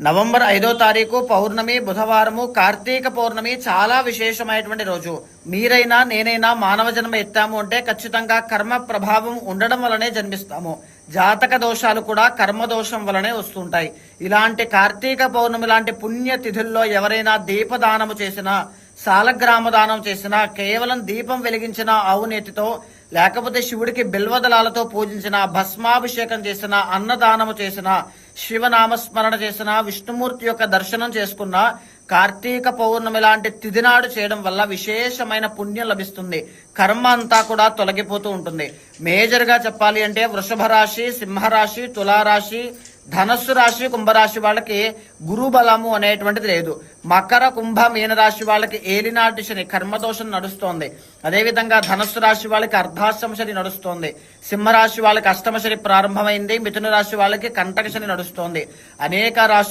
November 5వ తారీఖు పౌర్ణమి బుధవారము కార్తీక పౌర్ణమి చాలా విశేషమైనటువంటి రోజు. మీరైనా నేనైనా మానవ జన్మ ఎత్తాము అంటే ఖచ్చితంగా కర్మ ప్రభావం ఉండడం వలనే జన్మిస్తాము. జాతక దోషాలు కూడా కర్మ దోషం వలనే వస్తుంటాయి. ఇలాంటి కార్తీక పౌర్ణమి లాంటి పుణ్య తిథుల్లో ఎవరైనా దీపదానము చేసినా, సాలగ్రామ దానం చేసినా, కేవలం దీపం వెలిగించిన ఆవు నేతితో, లేకపోతే శివుడికి బిల్వదళాలతో పూజించిన, భస్మాభిషేకం చేసిన, అన్నదానము చేసిన, శివనామస్మరణ చేసిన, విష్ణుమూర్తి యొక్క దర్శనం చేసుకున్న, కార్తీక పౌర్ణమి లాంటి తిథినాడు చేయడం వల్ల విశేషమైన పుణ్యం లభిస్తుంది. కర్మ అంతా కూడా తొలగిపోతూ ఉంటుంది. మేజర్ గా చెప్పాలి అంటే వృషభ రాశి, సింహరాశి, తులారాశి, ధనస్సు రాశి, కుంభరాశి వాళ్ళకి గురు బలము అనేటువంటిది లేదు. మకర, కుంభ, మీనరాశి వాళ్ళకి ఏలినాటి శని కర్మదోషం నడుస్తోంది. అదేవిధంగా ధనస్సు రాశి వాళ్ళకి అర్ధాష్టమ శని నడుస్తోంది. సింహరాశి వాళ్ళకి అష్టమ శని ప్రారంభమైంది. మిథున రాశి వాళ్ళకి కంటక శని నడుస్తోంది. అనేక రాశుల